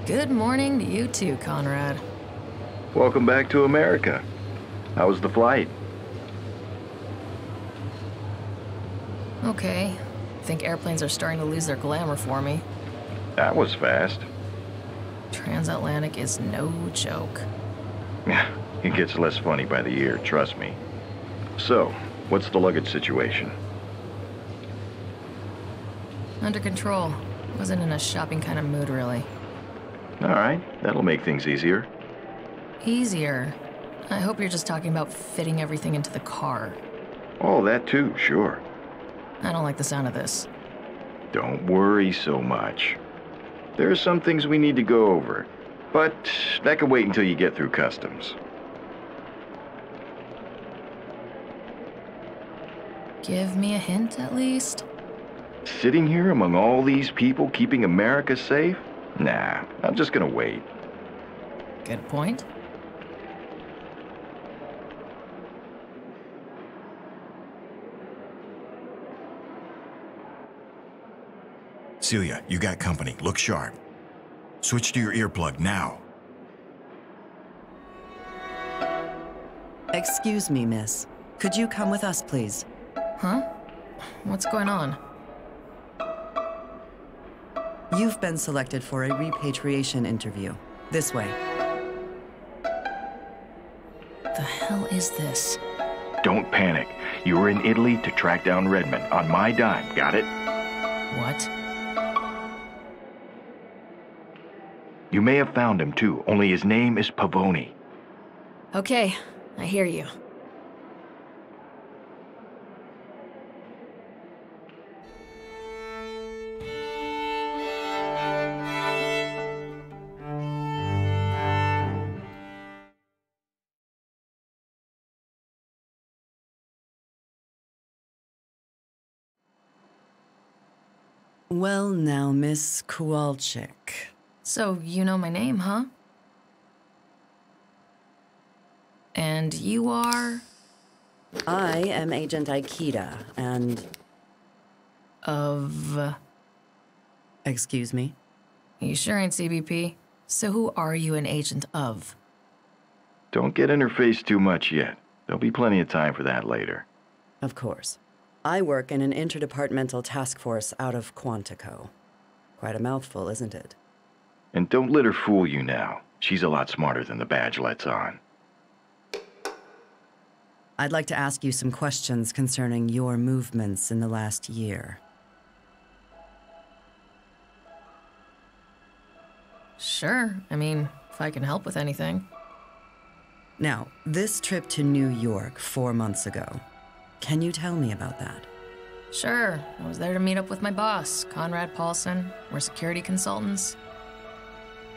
Good morning to you too, Conrad. Welcome back to America. How was the flight? Okay. Think airplanes are starting to lose their glamour for me. That was fast. Transatlantic is no joke. It gets less funny by the year, trust me. So, what's the luggage situation? Under control. Wasn't in a shopping kind of mood, really. All right, that'll make things easier. Easier? I hope you're just talking about fitting everything into the car. Oh, that too, sure. I don't like the sound of this. Don't worry so much. There are some things we need to go over, but that can wait until you get through customs. Give me a hint, at least? Sitting here among all these people keeping America safe? Nah, I'm just gonna wait. Good point. Celia, you got company. Look sharp. Switch to your earplug now. Excuse me, miss. Could you come with us, please? Huh? What's going on? You've been selected for a repatriation interview. This way. The hell is this? Don't panic. You were in Italy to track down Redmond on my dime, got it? What? You may have found him too, only his name is Pavoni. Okay, I hear you. Well now, Miss Kowalczyk. So, you know my name, huh? And you are? I am Agent Aikida, and... Of... Excuse me? You sure ain't CBP? So who are you an agent of? Don't get in her face too much yet. There'll be plenty of time for that later. Of course. I work in an interdepartmental task force out of Quantico. Quite a mouthful, isn't it? And don't let her fool you now. She's a lot smarter than the badge lets on. I'd like to ask you some questions concerning your movements in the last year. Sure, I mean, if I can help with anything. Now, this trip to New York 4 months ago, can you tell me about that? Sure, I was there to meet up with my boss, Conrad Paulson. We're security consultants.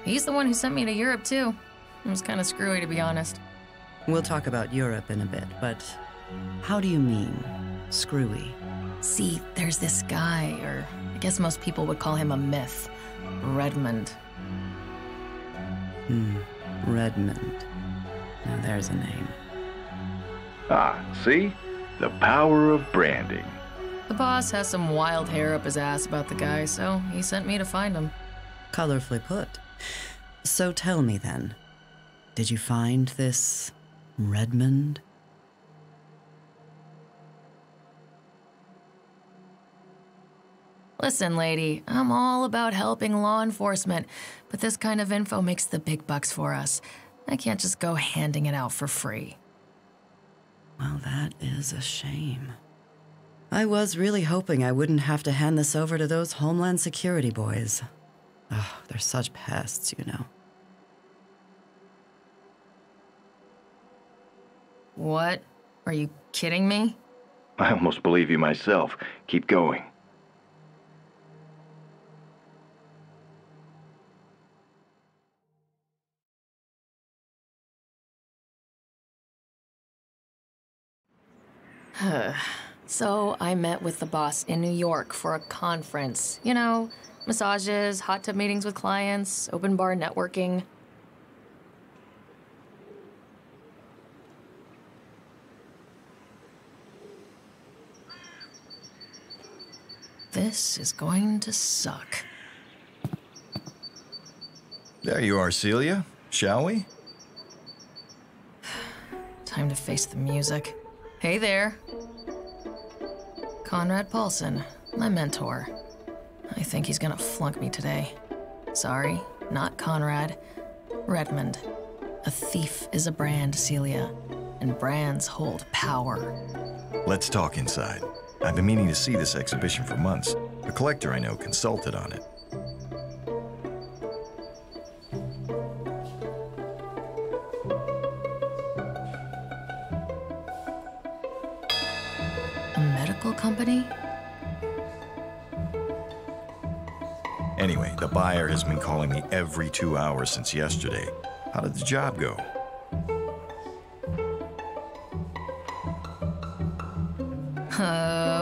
He's the one who sent me to Europe, too. It was kind of screwy, to be honest. We'll talk about Europe in a bit, but how do you mean, screwy? See, there's this guy, or I guess most people would call him a myth, Redmond. Redmond. Now there's a name. Ah, see? The power of branding. The boss has some wild hair up his ass about the guy, so he sent me to find him. Colorfully put. So tell me then, did you find this Redmond? Listen, lady, I'm all about helping law enforcement, but this kind of info makes the big bucks for us. I can't just go handing it out for free. Well, that is a shame. I was really hoping I wouldn't have to hand this over to those Homeland Security boys. Oh, they're such pests, you know. What? Are you kidding me? I almost believe you myself. Keep going. So I met with the boss in New York for a conference. You know, massages, hot tub meetings with clients, open bar networking. This is going to suck. There you are, Celia. Shall we? Time to face the music. Hey there. Conrad Paulson, my mentor. I think he's gonna flunk me today. Sorry, not Conrad. Redmond. A thief is a brand, Celia, and brands hold power. Let's talk inside. I've been meaning to see this exhibition for months. A collector I know consulted on it. A medical company? Anyway, the buyer has been calling me every 2 hours since yesterday. How did the job go?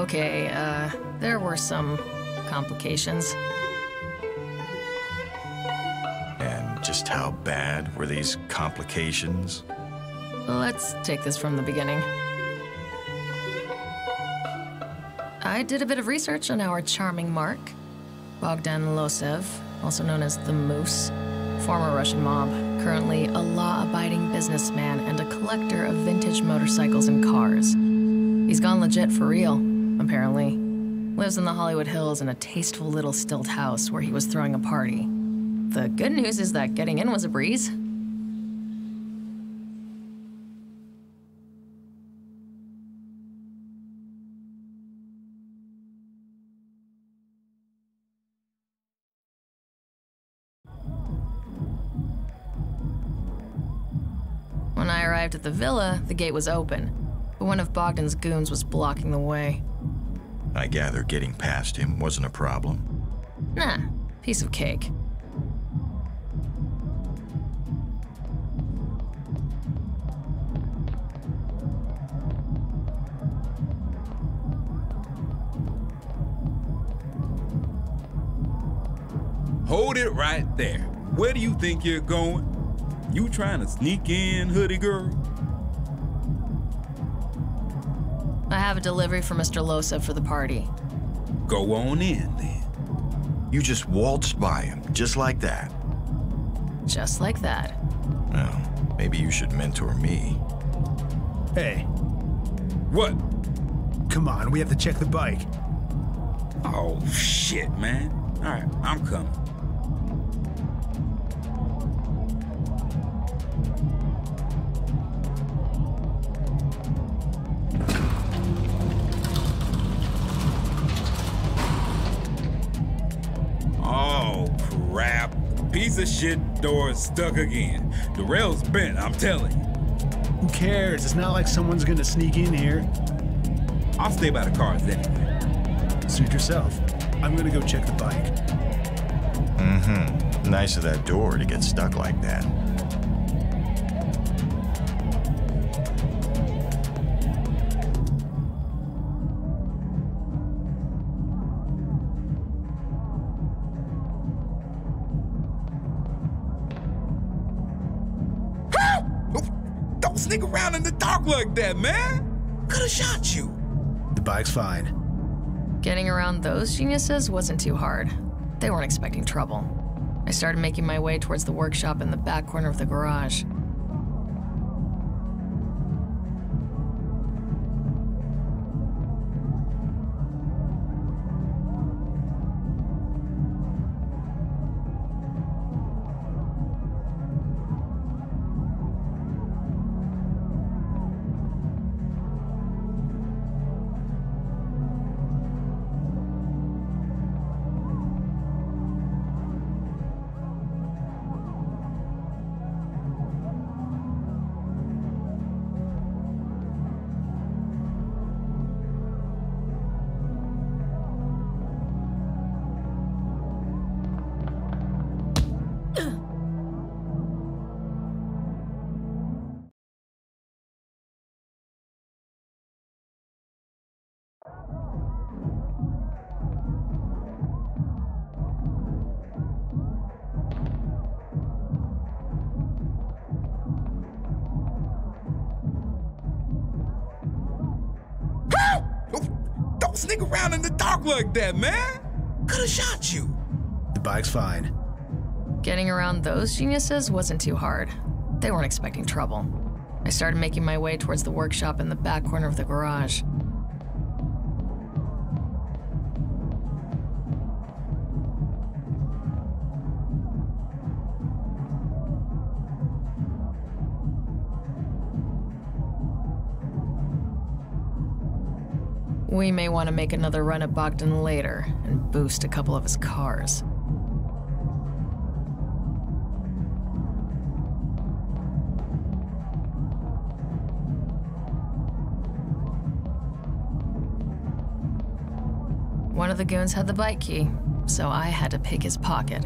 Okay, there were some complications. And just how bad were these complications? Let's take this from the beginning. I did a bit of research on our charming Mark, Bogdan Losev, also known as the Moose, former Russian mob, currently a law-abiding businessman and a collector of vintage motorcycles and cars. He's gone legit for real, apparently. Lives in the Hollywood Hills in a tasteful little stilt house where he was throwing a party. The good news is that getting in was a breeze. When I arrived at the villa, the gate was open, but one of Bogdan's goons was blocking the way. I gather getting past him wasn't a problem. Nah, piece of cake. Hold it right there. Where do you think you're going? You trying to sneak in, hoodie girl? I have a delivery for Mr. Losev for the party. Go on in, then. You just waltzed by him, just like that. Just like that. Well, maybe you should mentor me. Hey, What? come on, we have to check the bike. Oh, shit, man. All right, I'm coming. Oh, crap. Piece of shit door is stuck again. The rail's bent, I'm telling you. Who cares? It's not like someone's gonna sneak in here. I'll stay by the cars anyway. Suit yourself. I'm gonna go check the bike. Mm-hmm. Nice of that door to get stuck like that. Don't sneak around in the dark like that, man. Could've shot you. The bike's fine. Getting around those geniuses wasn't too hard. They weren't expecting trouble. I started making my way towards the workshop in the back corner of the garage. Don't sneak around in the dark like that, man. Could've shot you. The bike's fine. Getting around those geniuses wasn't too hard. They weren't expecting trouble. I started making my way towards the workshop in the back corner of the garage. We may want to make another run at Bogdan later and boost a couple of his cars. One of the goons had the bike key, so I had to pick his pocket.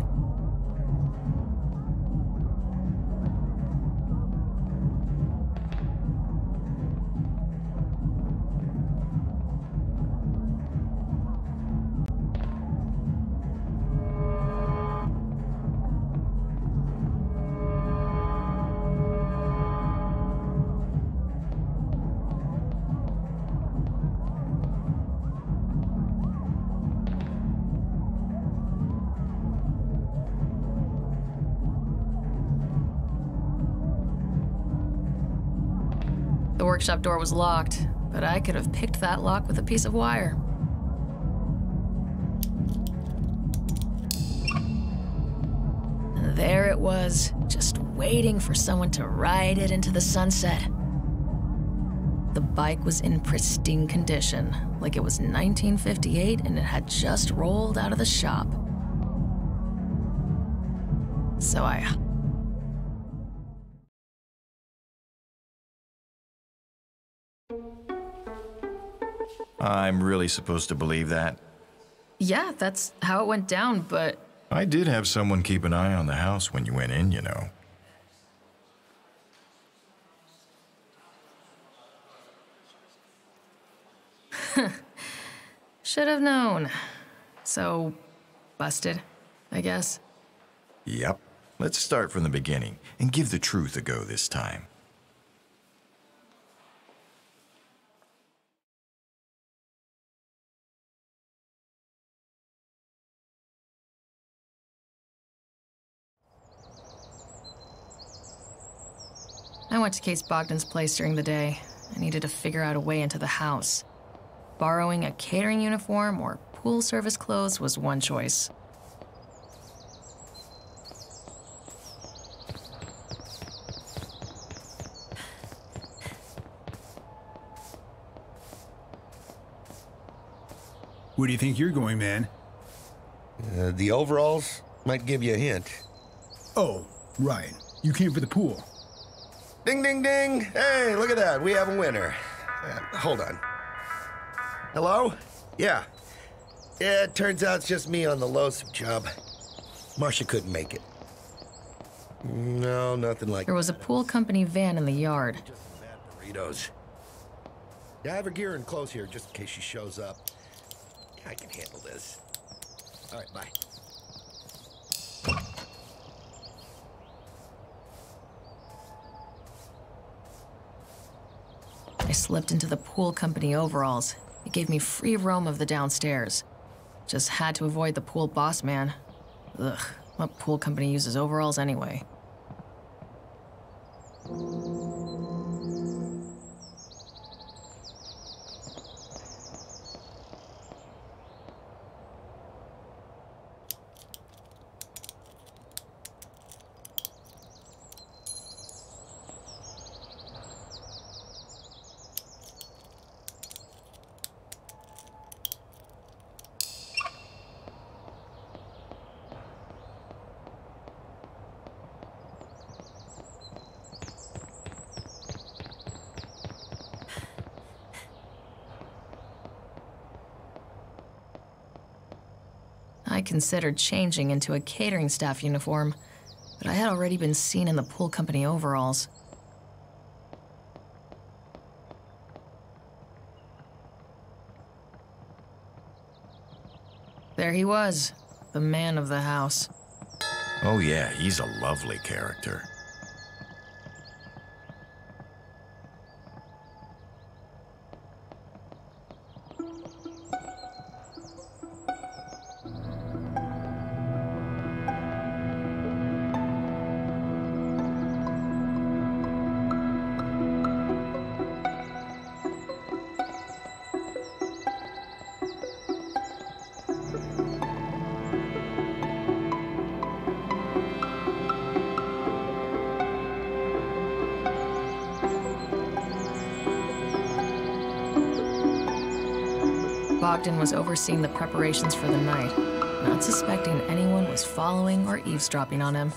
The workshop door was locked, but I could have picked that lock with a piece of wire. There it was, just waiting for someone to ride it into the sunset. The bike was in pristine condition, like it was 1958 and it had just rolled out of the shop. So I'm really supposed to believe that? Yeah, that's how it went down, but I did have someone keep an eye on the house when you went in, you know. should have known. So, busted, I guess. Yep. Let's start from the beginning and give the truth a go this time. I went to Case Bogdan's place during the day. I needed to figure out a way into the house. Borrowing a catering uniform or pool service clothes was one choice. Where do you think you're going, man? The overalls might give you a hint. Oh, right. You came for the pool. Ding, ding, ding. Hey, look at that. We have a winner. Hold on. Hello? Yeah. Yeah, it turns out it's just me on the Losip job. Marcia couldn't make it. No, nothing like There was a pool company van in the yard. just some bad burritos. Yeah, I have her gear and clothes here just in case she shows up. Yeah, I can handle this. All right, bye. I slipped into the pool company overalls. It gave me free roam of the downstairs. Just had to avoid the pool boss man. Ugh, what pool company uses overalls anyway? I considered changing into a catering staff uniform, but I had already been seen in the pool company overalls. There he was, the man of the house. Oh yeah, he's a lovely character. Bogdan was overseeing the preparations for the night, not suspecting anyone was following or eavesdropping on him.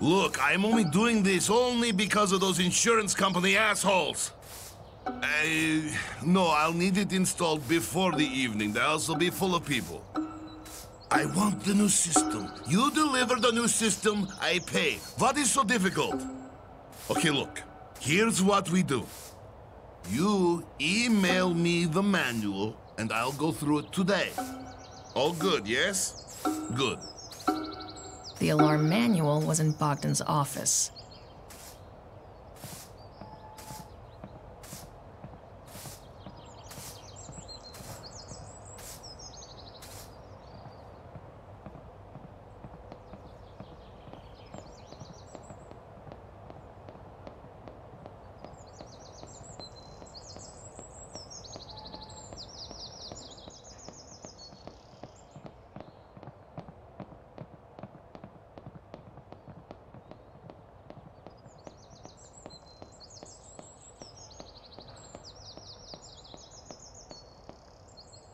Look, I'm only doing this only because of those insurance company assholes. No, I'll need it installed before the evening. The house will be full of people. I want the new system. You deliver the new system, I pay. What is so difficult? Okay, look. Here's what we do. You email me the manual, and I'll go through it today. All good, yes? Good. The alarm manual was in Bogdan's office.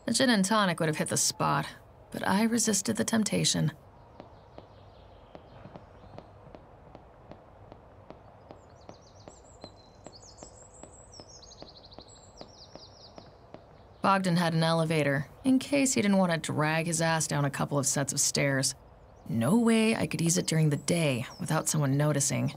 A gin and tonic would have hit the spot, but I resisted the temptation. Bogdan had an elevator, in case he didn't want to drag his ass down a couple of sets of stairs. No way I could use it during the day without someone noticing.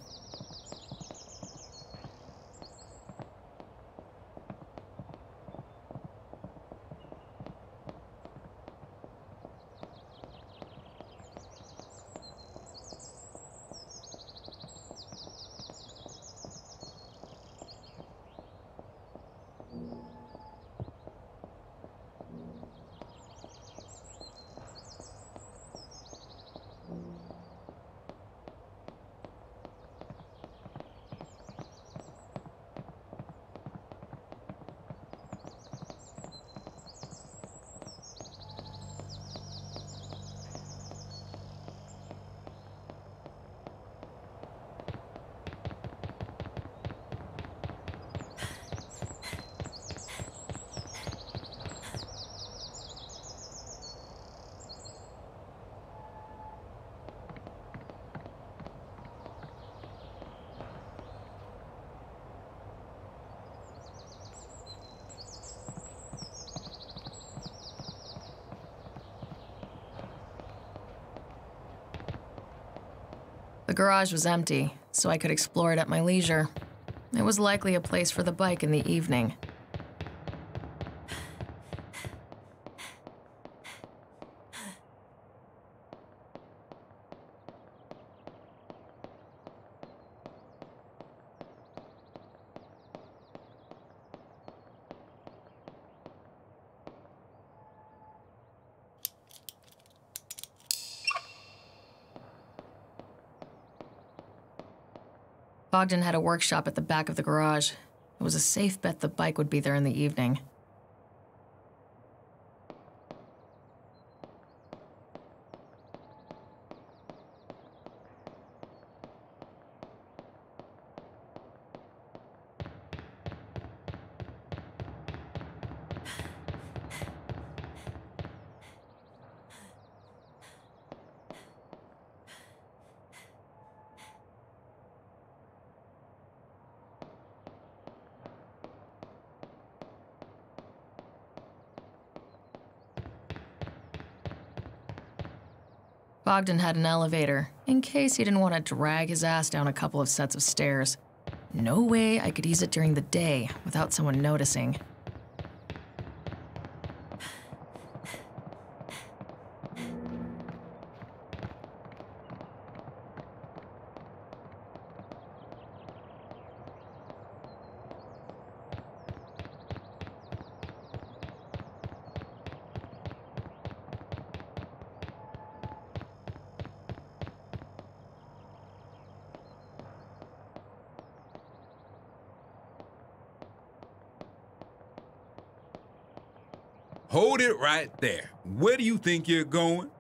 The garage was empty, so I could explore it at my leisure. It was likely a place for the bike in the evening. Bogdan had a workshop at the back of the garage. It was a safe bet the bike would be there in the evening. Bogdan had an elevator, in case he didn't want to drag his ass down a couple of sets of stairs. No way I could use it during the day without someone noticing. Hold it right there. Where do you think you're going?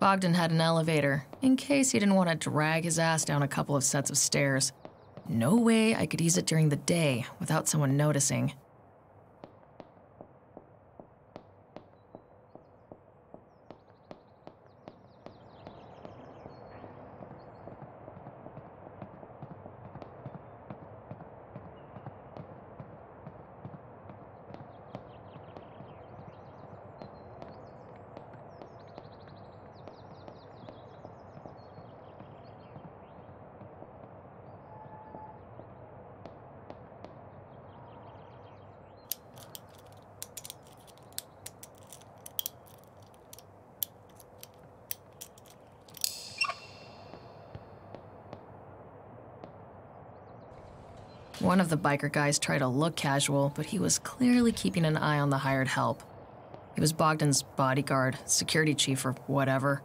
Bogdan had an elevator, in case he didn't want to drag his ass down a couple of sets of stairs. No way I could use it during the day without someone noticing. One of the biker guys tried to look casual, but he was clearly keeping an eye on the hired help. He was Bogdan's bodyguard, security chief, or whatever.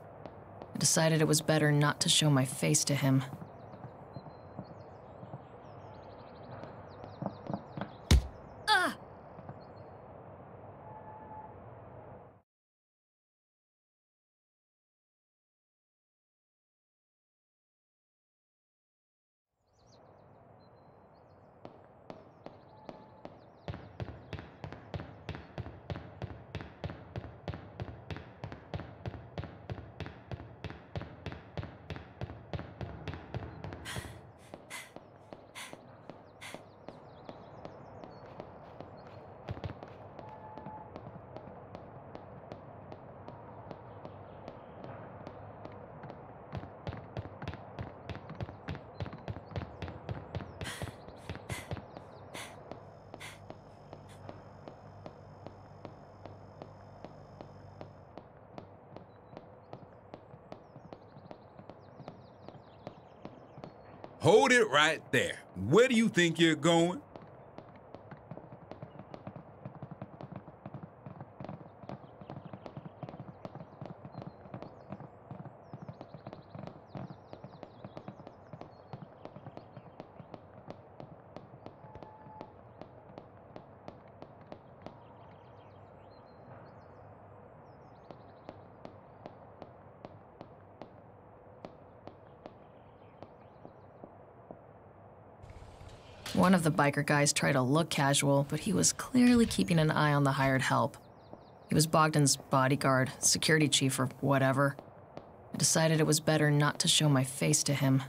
I decided it was better not to show my face to him. Hold it right there. Where do you think you're going? One of the biker guys tried to look casual, but he was clearly keeping an eye on the hired help. He was Bogdan's bodyguard, security chief, or whatever. I decided it was better not to show my face to him.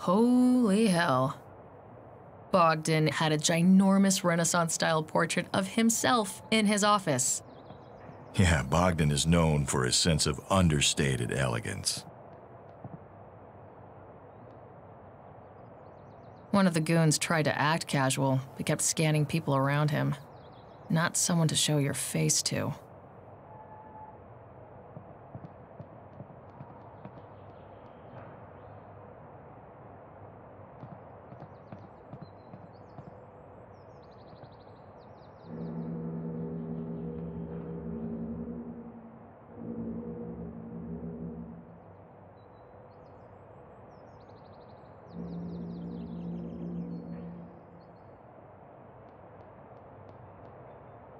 Holy hell. Bogdan had a ginormous Renaissance-style portrait of himself in his office. Yeah, Bogdan is known for his sense of understated elegance. One of the goons tried to act casual, but kept scanning people around him. Not someone to show your face to.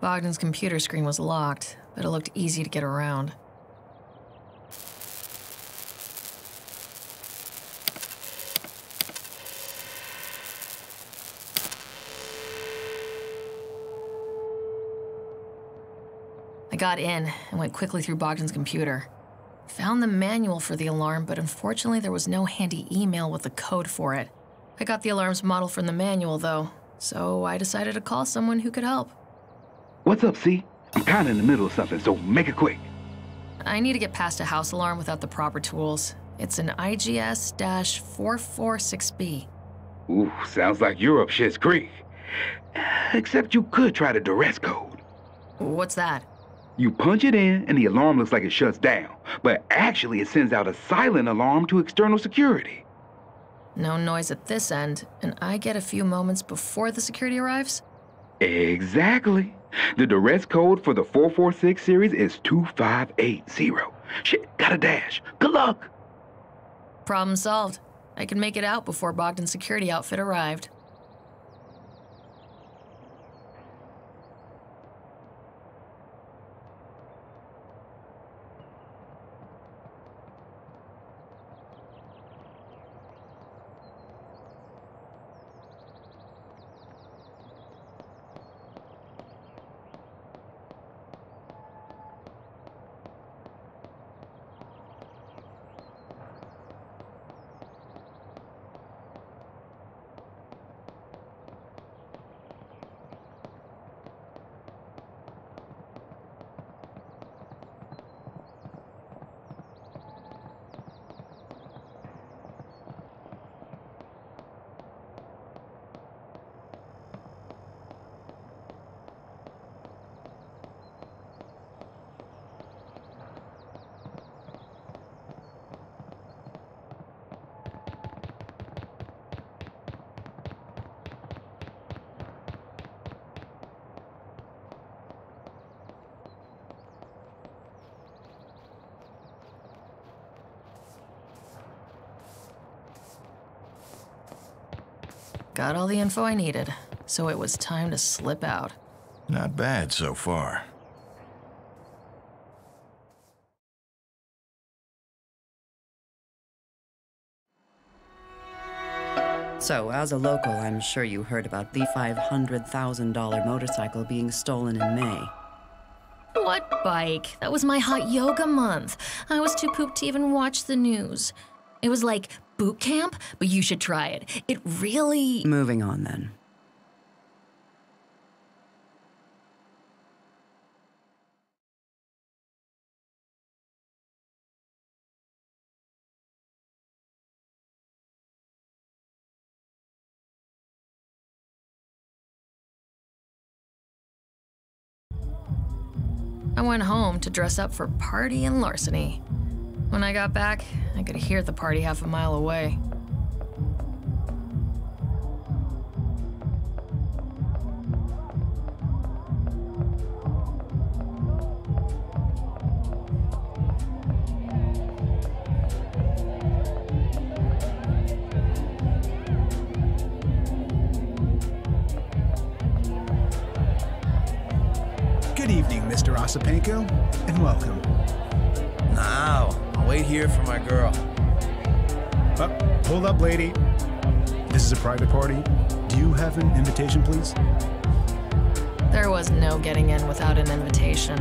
Bogdan's computer screen was locked, but it looked easy to get around. I got in and went quickly through Bogdan's computer. Found the manual for the alarm, but unfortunately there was no handy email with the code for it. I got the alarm's model from the manual, though, so I decided to call someone who could help. What's up, C? I'm kinda in the middle of something, so make it quick. I need to get past a house alarm without the proper tools. It's an IGS-446B. Ooh, sounds like you're up shit's creek. Except you could try the duress code. What's that? You punch it in, and the alarm looks like it shuts down. But actually, it sends out a silent alarm to external security. No noise at this end, and I get a few moments before the security arrives? Exactly. The duress code for the 446 series is 2580. Shit, got a dash. Good luck. Problem solved. I could make it out before Bogdan's security outfit arrived. Got all the info I needed, so it was time to slip out. Not bad so far. So, as a local, I'm sure you heard about the $500,000 motorcycle being stolen in May. What bike? That was my hot yoga month. I was too pooped to even watch the news. It was like boot camp, but you should try it. It really... Moving on, then. I went home to dress up for party and larceny. When I got back, I could hear the party half a mile away. Good evening, Mr. Ossipenko, and welcome. Now, I'll wait here for my girl. Hold up, lady. This is a private party. Do you have an invitation, please? There was no getting in without an invitation.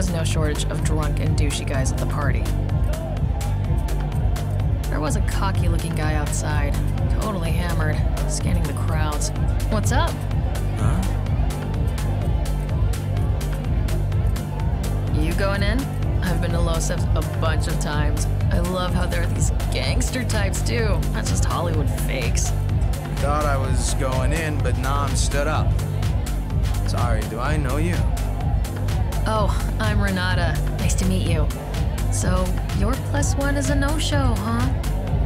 was no shortage of drunk and douchey guys at the party. There was a cocky-looking guy outside, totally hammered, scanning the crowds. What's up? Huh? You going in? I've been to Losev's a bunch of times. I love how there are these gangster types too, not just Hollywood fakes. Thought I was going in, but now I'm stood up. Sorry, do I know you? Oh, I'm Renata. Nice to meet you. So, your +1 is a no-show, huh?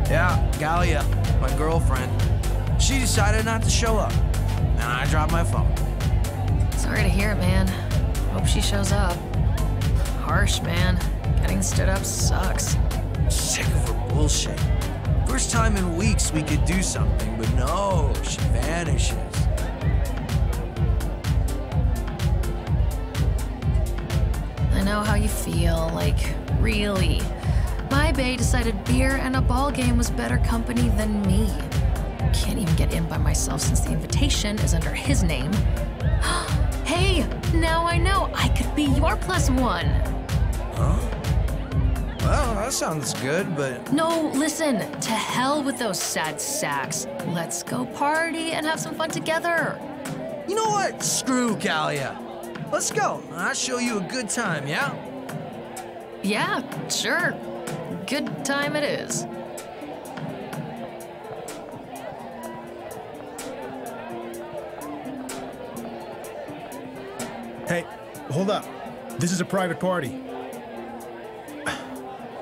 Yeah, Galia, my girlfriend. She decided not to show up, and I dropped my phone. Sorry to hear it, man. Hope she shows up. Harsh, man. Getting stood up sucks. Sick of her bullshit. First time in weeks we could do something, but no, she vanishes. I know how you feel, like, really. My bae decided beer and a ball game was better company than me. Can't even get in by myself since the invitation is under his name. Hey, now I know I could be your +1. Huh? Well, that sounds good, but... No, listen, to hell with those sad sacks. Let's go party and have some fun together. You know what? Screw Galia. Let's go. I'll show you a good time, yeah? Yeah, sure. Good time it is. Hey, hold up. This is a private party.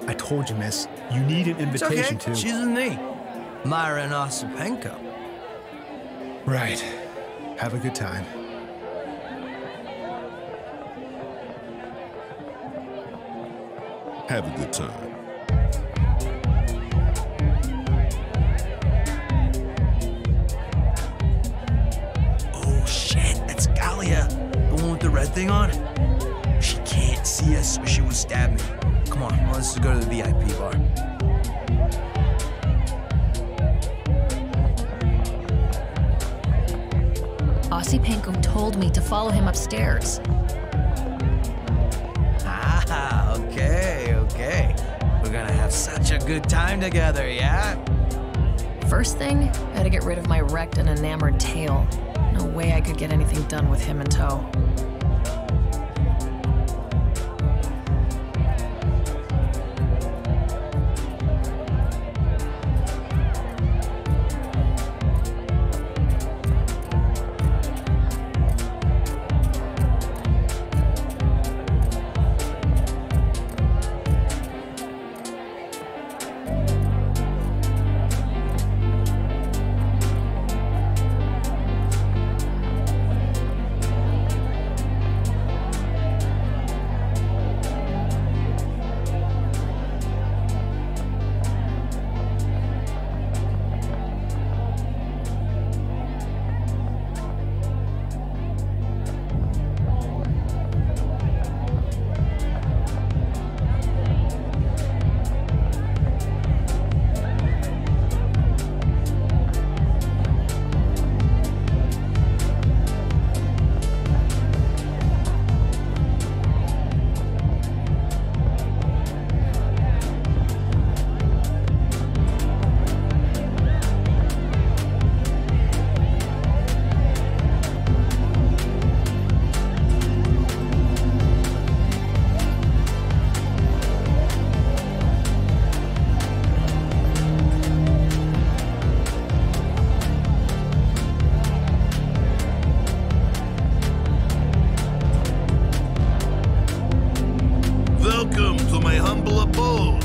I told you, miss. You need an It's invitation okay. too. She's with me. Myra Osipenko. Right. Have a good time. Have a good time. Oh shit, that's Galia. The one with the red thing on? She can't see us or she would stab me. Come on, let's go to the VIP bar. Osipenko told me to follow him upstairs. Ah, okay. We're gonna have such a good time together, yeah? First thing, I had to get rid of my wrecked and enamored tail. No way I could get anything done with him in tow. Welcome to my humble abode.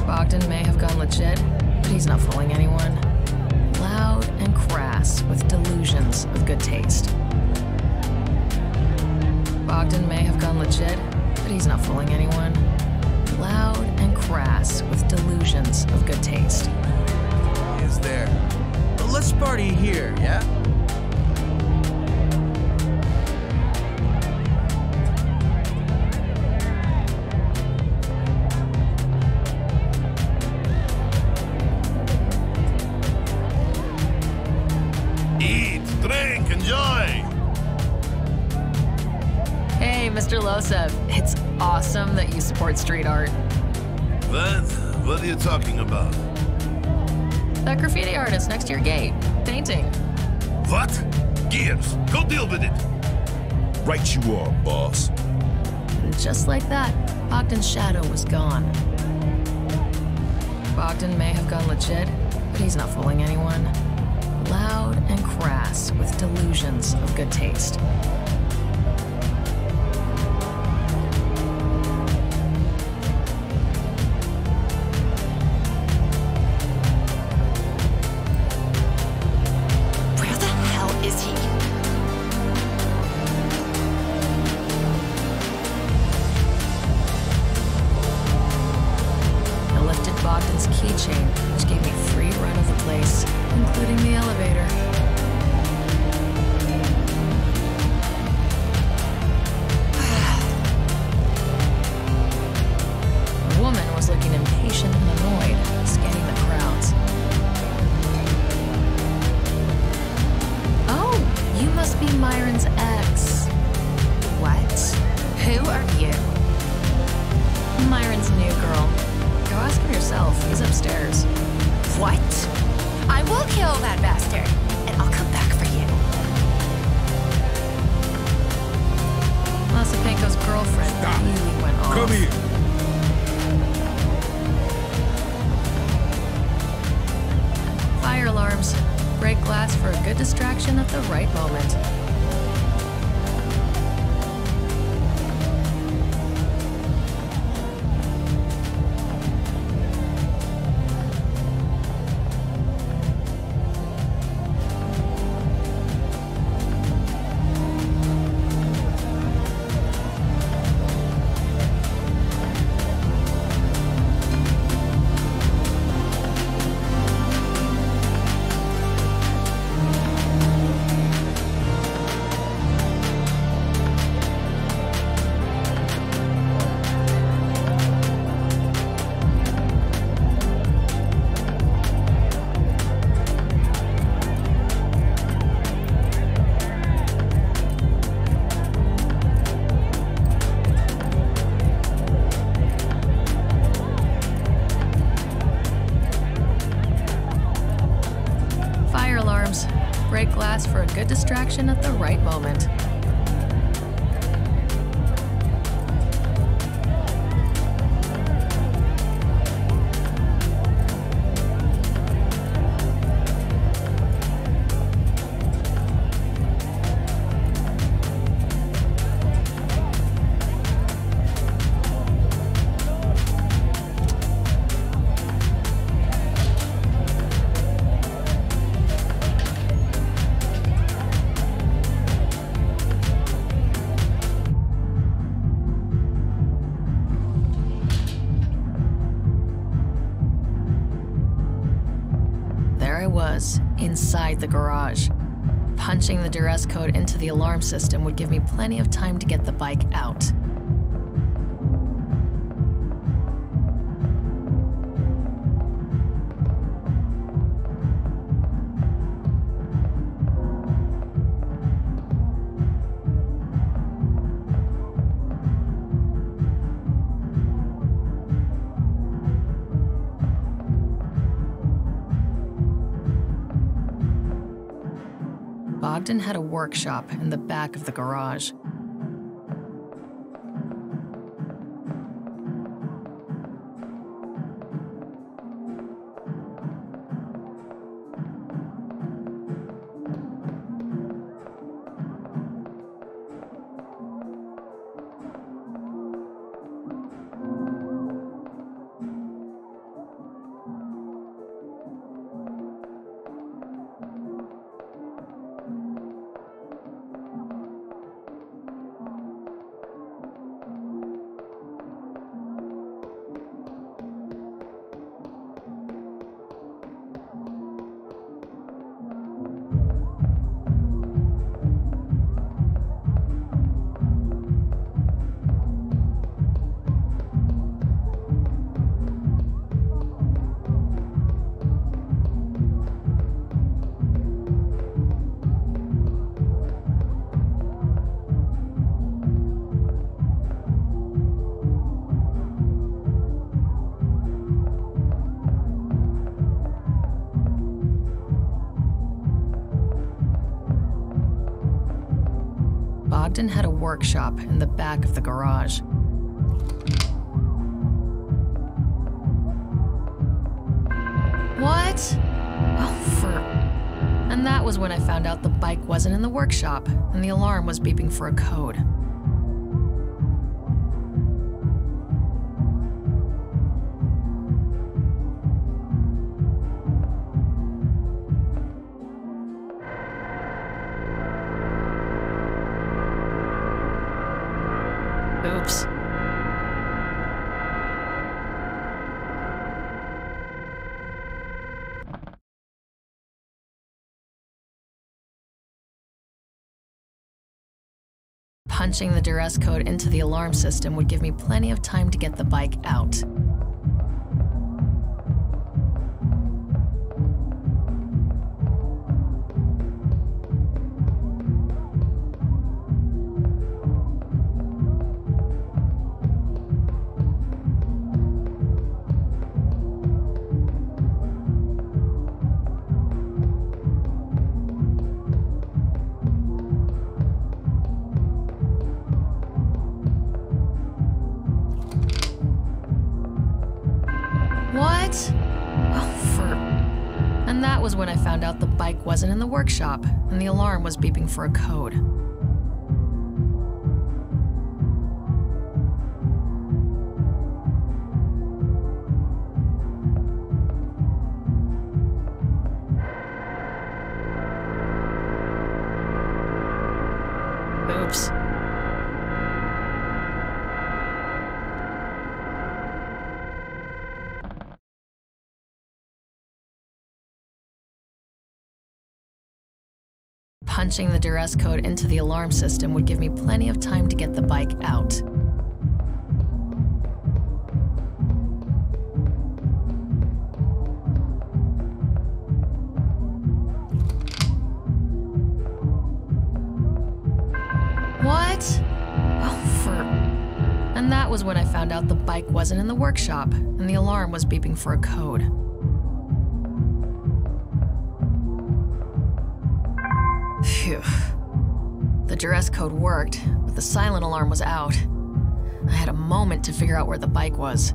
Bogdan may have gone legit, but he's not fooling anyone. Loud and crass with delusions of good taste. Bogdan may have gone legit, but he's not fooling anyone. Loud and crass with delusions of good taste. Is there? Well, let's party here, yeah? Eat, drink, enjoy. Hey, Mr. Losev, it's awesome that you support street art. What? What are you talking about? That graffiti artist next to your gate, painting. What? Gears, go deal with it. Right you are, boss. And just like that, Bogdan's shadow was gone. Bogdan may have gone legit, but he's not fooling anyone. Loud and crass with delusions of good taste. Where the hell is he? I lifted Bogdan's keychain, which gave me free run of the place, including the elevator. A woman was looking impatient and annoyed, scanning the crowds. Oh, you must be Myron's ex. What? Who are you? Myron's new girl. Go ask him yourself. He's upstairs. What? I will kill that bastard, and I'll come back for you. Lasipenko's girlfriend Stop. really went off. Come here. Fire alarms. Break glass for a good distraction at the right moment. Fire alarms. Break glass for a good distraction at the right moment. There I was, inside the garage. Punching the duress code into the alarm system would give me plenty of time to get the bike out. Bogdan had a workshop in the back of the garage. Bogdan had a workshop in the back of the garage. What? And that was when I found out the bike wasn't in the workshop, and the alarm was beeping for a code. Oops. Punching the duress code into the alarm system would give me plenty of time to get the bike out. And that was when I found out the bike wasn't in the workshop, and the alarm was beeping for a code. Oops. Punching the duress code into the alarm system would give me plenty of time to get the bike out. What? And that was when I found out the bike wasn't in the workshop, and the alarm was beeping for a code. Phew. The duress code worked, but the silent alarm was out. I had a moment to figure out where the bike was.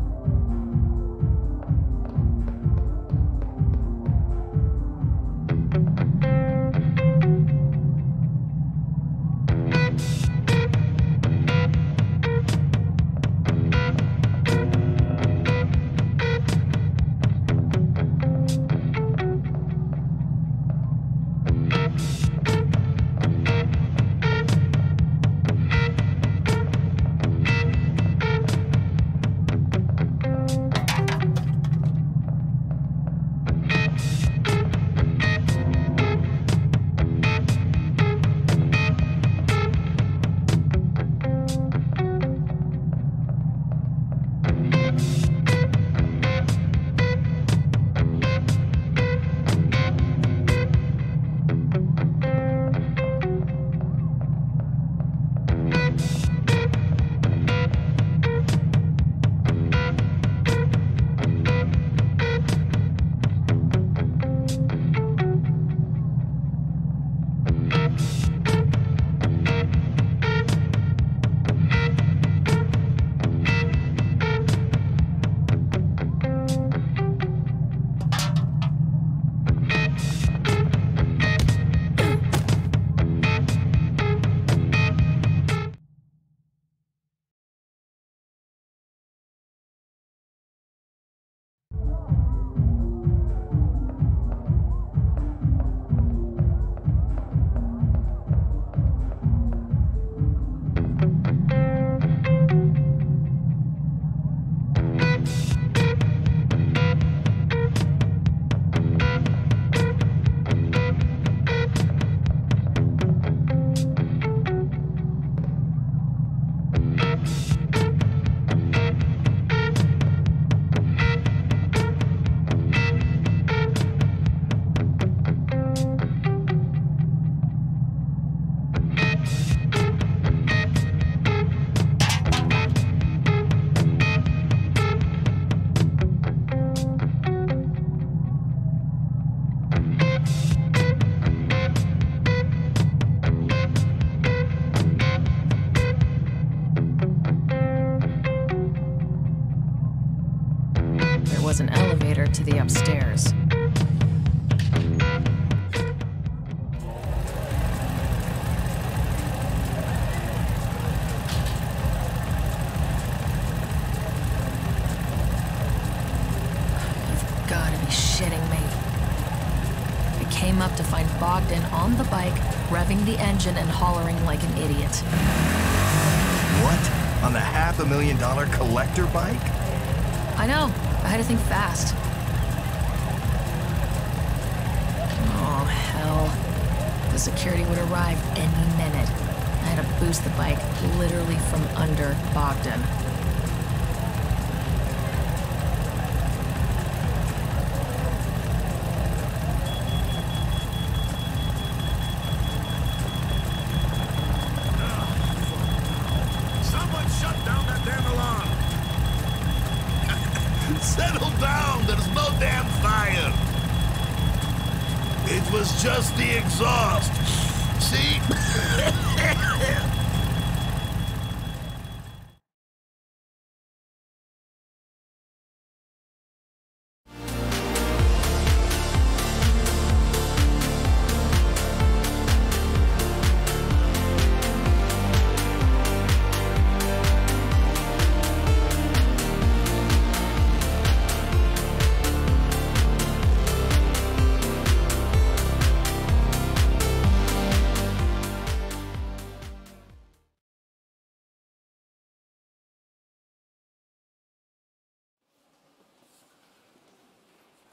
was an elevator to the upstairs. You've gotta be shitting me. I came up to find Bogdan on the bike, revving the engine and hollering like an idiot. What? On the $500,000 collector bike? I know. I had to think fast. Oh, hell. The security would arrive any minute. I had to boost the bike literally from under Bogdan. Someone shut down that damn alarm! Settle down, there's no damn fire! It was just the exhaust. See?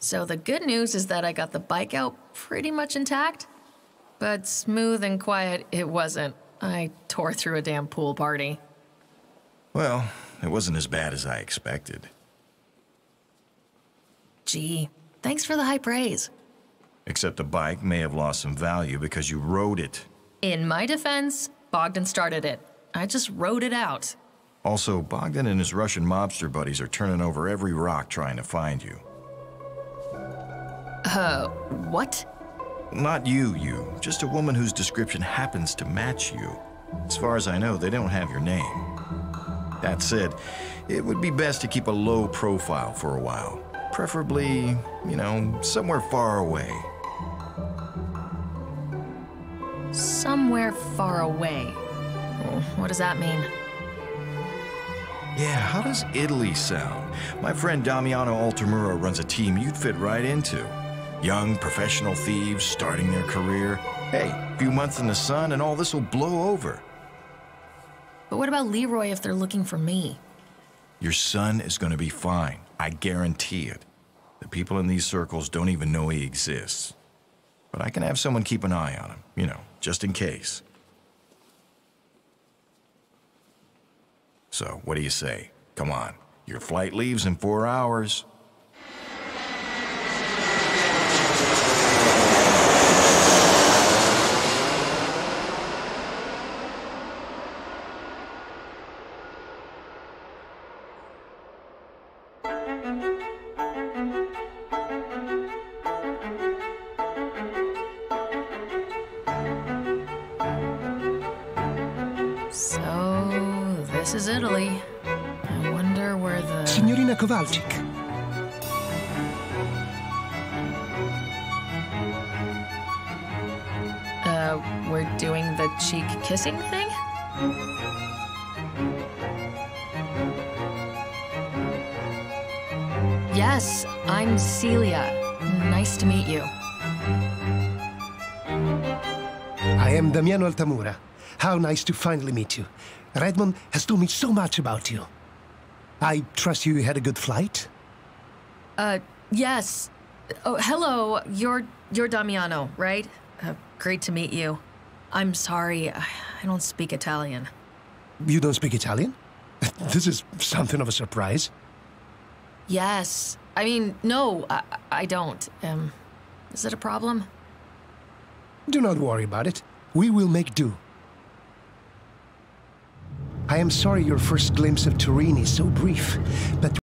So the good news is that I got the bike out pretty much intact, but smooth and quiet it wasn't. I tore through a damn pool party. Well, it wasn't as bad as I expected. Gee, thanks for the high praise. Except the bike may have lost some value because you rode it. In my defense, Bogdan started it. I just rode it out. Also, Bogdan and his Russian mobster buddies are turning over every rock trying to find you. What? Not you. Just a woman whose description happens to match you. As far as I know, they don't have your name. That said, it would be best to keep a low profile for a while. Preferably, somewhere far away. Somewhere far away. What does that mean? Yeah, how does Italy sound? My friend Damiano Altamura runs a team you'd fit right into. Young, professional thieves starting their career. Hey, a few months in the sun and all this will blow over. But what about Leroy if they're looking for me? Your son is going to be fine. I guarantee it. The people in these circles don't even know he exists. But I can have someone keep an eye on him, just in case. So, what do you say? Come on, your flight leaves in 4 hours. So, this is Italy. I wonder where the... Signorina Kowalczyk. We're doing the cheek kissing thing? Yes, I'm Celia. Nice to meet you. I am Damiano Altamura. How nice to finally meet you. Redmond has told me so much about you. I trust you had a good flight? Yes. Oh, hello. You're Damiano, right? Great to meet you. I'm sorry, I don't speak Italian. You don't speak Italian? This is something of a surprise. Yes. I mean, no, I don't. Is it a problem? Do not worry about it. We will make do. I am sorry your first glimpse of Turin is so brief, but